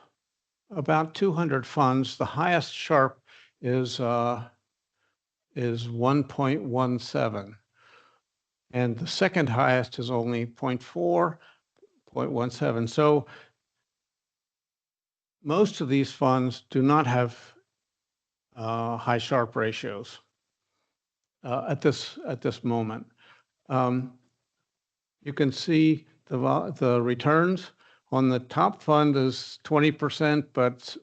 about 200 funds, the highest Sharpe is 1.17. And the second highest is only 0.4, 0.17. So most of these funds do not have high Sharpe ratios at this moment. You can see the returns on the top fund is 20%, but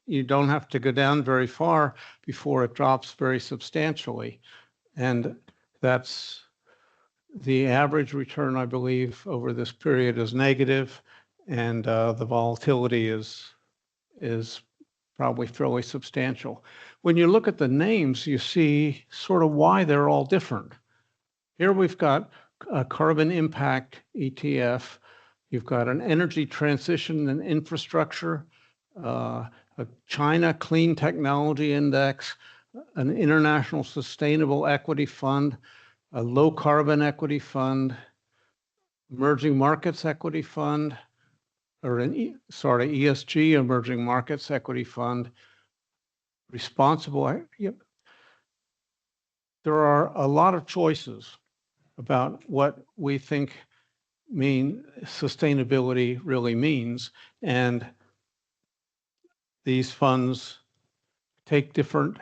you don't have to go down very far before it drops very substantially. And that's the average return, I believe, over this period is negative, and the volatility is probably fairly substantial. When you look at the names, you see sort of why they're all different. Here we've got a carbon impact ETF. You've got an energy transition and infrastructure, a China Clean Technology Index, an international sustainable equity fund, a low carbon equity fund, emerging markets equity fund, or ESG emerging markets equity fund, responsible. There are a lot of choices about what we think sustainability really means, and these funds take different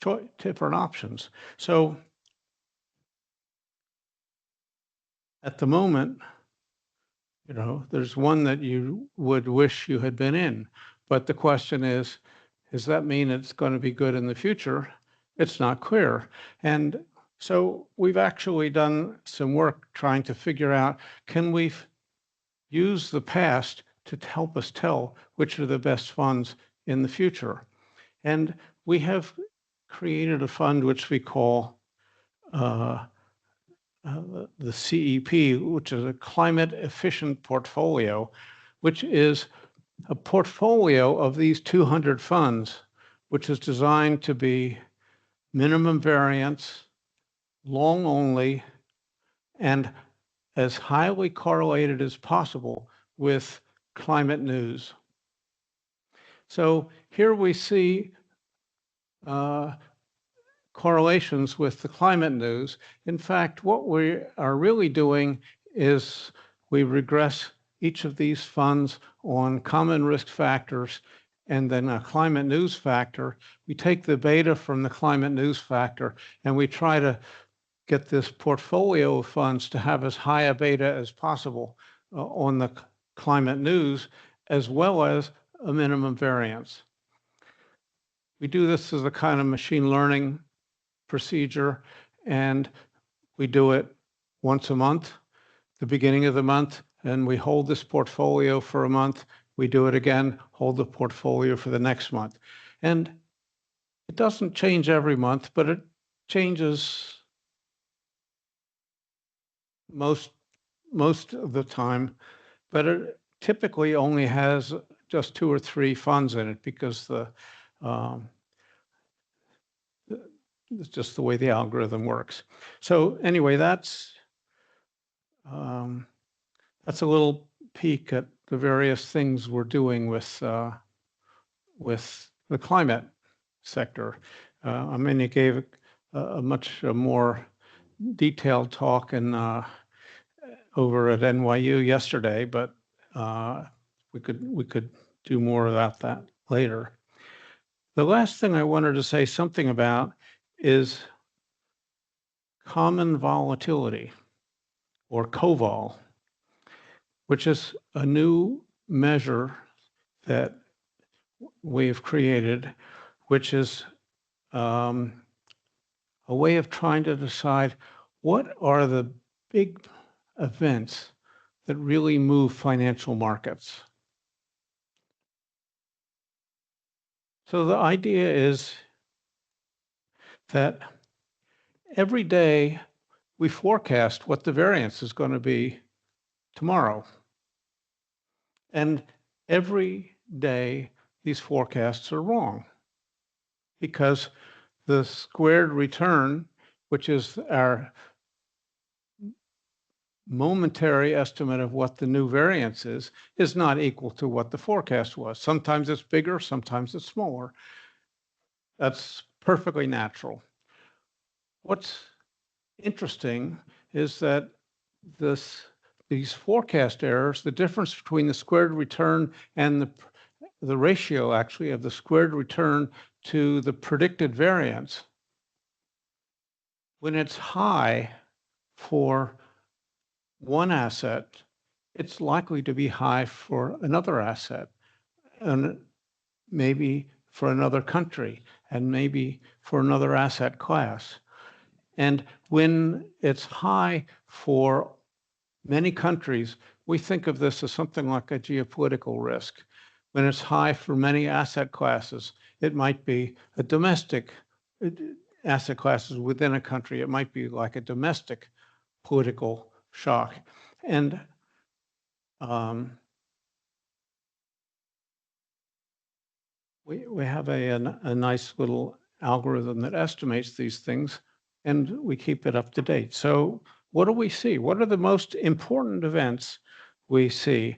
options. So at the moment, there's one that you would wish you had been in, but the question is, does that mean it's going to be good in the future? It's not clear. And so we've actually done some work trying to figure out, can we use the past to help us tell which are the best funds in the future? And we have created a fund which we call the CEP, which is a climate efficient portfolio, which is a portfolio of these 200 funds, which is designed to be minimum variance, long only, and as highly correlated as possible with climate news. So here we see correlations with the climate news. In fact, what we are really doing is we regress each of these funds on common risk factors and then a climate news factor. We take the beta from the climate news factor and we try to get this portfolio of funds to have as high a beta as possible on the climate news, as well as a minimum variance. We do this as a kind of machine learning procedure, and we do it once a month, the beginning of the month, and we hold this portfolio for a month. We do it again, hold the portfolio for the next month. And it doesn't change every month, but it changes most of the time, but it typically only has just 2 or 3 funds in it because it's just the way the algorithm works. So anyway, that's a little peek at the various things we're doing with the climate sector. Amelia gave a much more detailed talk over at NYU yesterday, but we could do more about that later. The last thing I wanted to say something about is common volatility, or COVOL, which is a new measure that we've created, which is a way of trying to decide what are the big events that really move financial markets. So the idea is that every day we forecast what the variance is going to be tomorrow. And every day these forecasts are wrong because the squared return, which is our momentary estimate of what the new variance is not equal to what the forecast was. Sometimes it's bigger, sometimes it's smaller. That's perfectly natural. What's interesting is that these forecast errors, the difference between the squared return and the ratio actually of the squared return to the predicted variance, when it's high for one asset, it's likely to be high for another asset, and maybe for another country, and maybe for another asset class. And when it's high for many countries, we think of this as something like a geopolitical risk. When it's high for many asset classes, it might be a domestic asset classes within a country. It might be like a domestic political shock. And we have a nice little algorithm that estimates these things, and we keep it up to date. So what do we see? What are the most important events we see?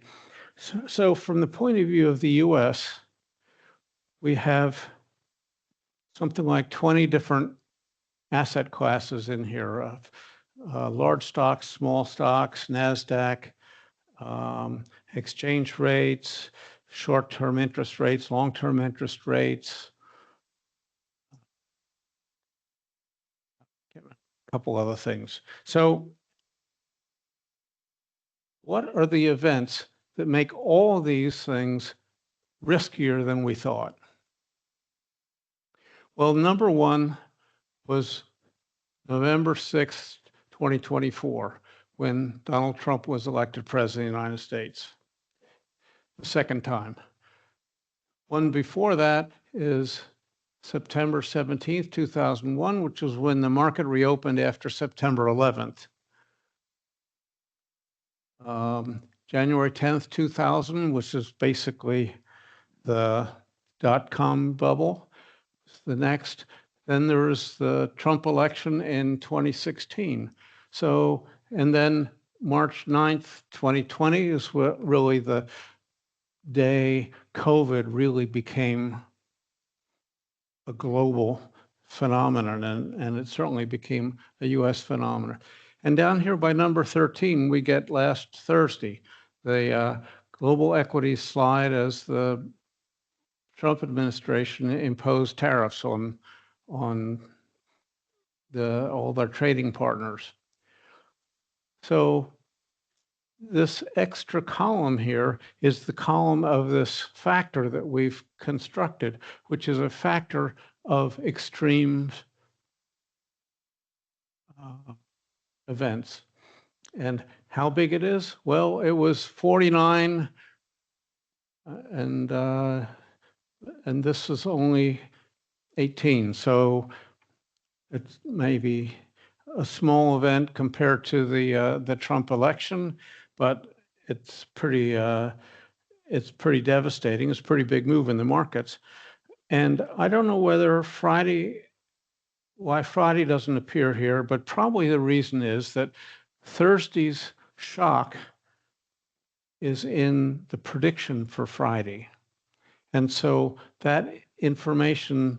So from the point of view of the US, we have something like 20 different asset classes in here, large stocks, small stocks, NASDAQ, exchange rates, short-term interest rates, long-term interest rates, a couple other things. So what are the events that make all of these things riskier than we thought? Well, number one was November 6th, 2024, when Donald Trump was elected president of the United States, the second time. One before that is September 17th, 2001, which was when the market reopened after September 11th. January 10th, 2000, which is basically the dot-com bubble. The next, then there was the Trump election in 2016. So, and then March 9th, 2020 is really the day COVID really became a global phenomenon, and it certainly became a US phenomenon. And down here by number 13, we get last Thursday, the global equities slide as the Trump administration imposed tariffs on all their trading partners. So this extra column here is the column of this factor that we've constructed, which is a factor of extreme events. And how big it is? Well, it was 49, and this is only 18. So it's maybe a small event compared to the Trump election, but it's pretty devastating. It's a pretty big move in the markets. And I don't know whether why Friday doesn't appear here, but probably the reason is that Thursday's shock is in the prediction for Friday. And so that information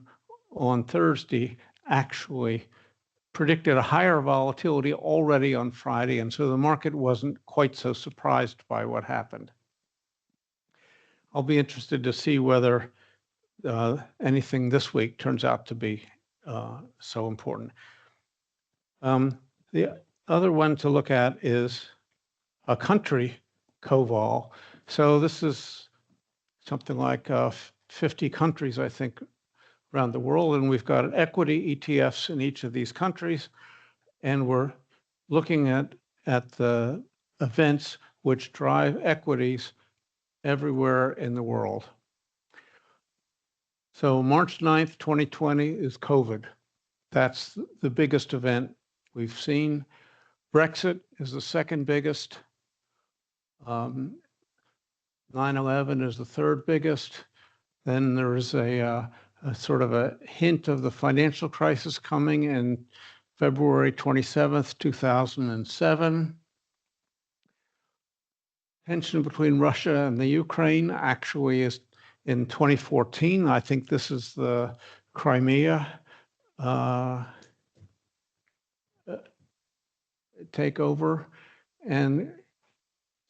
on Thursday actually predicted a higher volatility already on Friday, and so the market wasn't quite so surprised by what happened. I'll be interested to see whether anything this week turns out to be so important. The other one to look at is a country COVOL. So this is something like 50 countries, I think, around the world, and we've got equity ETFs in each of these countries, and we're looking at the events which drive equities everywhere in the world. So March 9th, 2020 is COVID. That's the biggest event we've seen. Brexit is the second biggest. 9/11 is the third biggest. Then there is a sort of a hint of the financial crisis coming in February 27th, 2007. Tension between Russia and the Ukraine actually is in 2014. I think this is the Crimea takeover and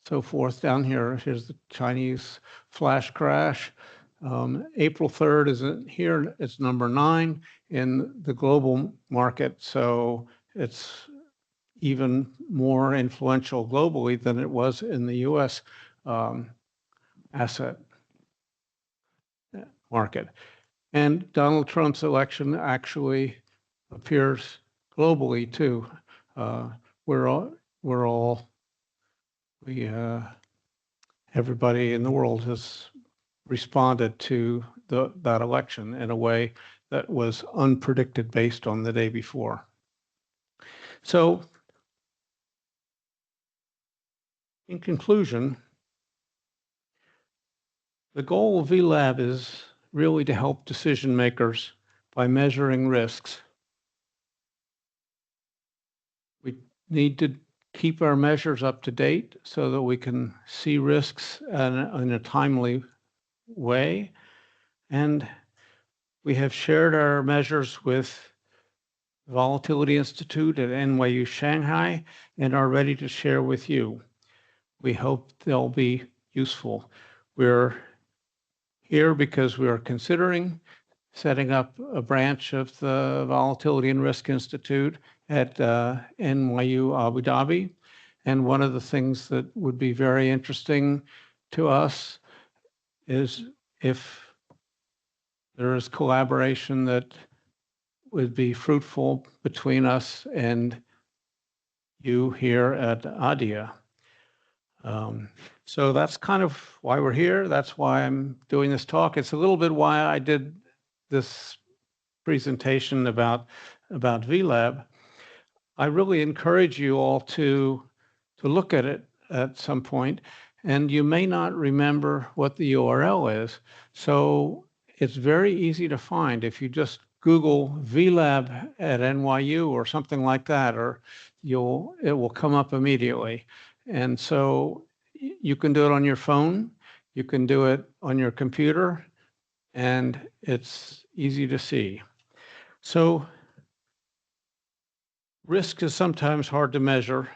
so forth. Down here, here's the Chinese flash crash. April 3rd is here. It's number 9 in the global market. So it's even more influential globally than it was in the US asset market. And Donald Trump's election actually appears globally too. Everybody in the world has responded to that election in a way that was unpredicted based on the day before. So, in conclusion, the goal of VLAB is really to help decision makers by measuring risks. We need to keep our measures up to date so that we can see risks in a timely way. And we have shared our measures with the Volatility Institute at NYU Shanghai and are ready to share with you. We hope they'll be useful. We're here because we are considering setting up a branch of the Volatility and Risk Institute at NYU Abu Dhabi. And one of the things that would be very interesting to us is if there is collaboration that would be fruitful between us and you here at ADIA. So that's kind of why we're here. That's why I'm doing this talk. It's a little bit why I did this presentation about VLAB. I really encourage you all to look at it at some point, and you may not remember what the URL is. So it's very easy to find if you just Google VLAB at NYU or something like that, or it will come up immediately. And so you can do it on your phone, you can do it on your computer, and it's easy to see. So risk is sometimes hard to measure.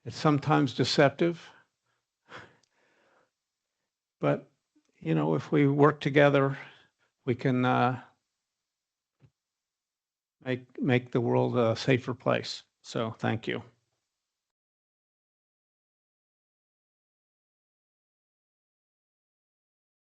It's sometimes deceptive. But, you know, if we work together, we can make the world a safer place. So thank you.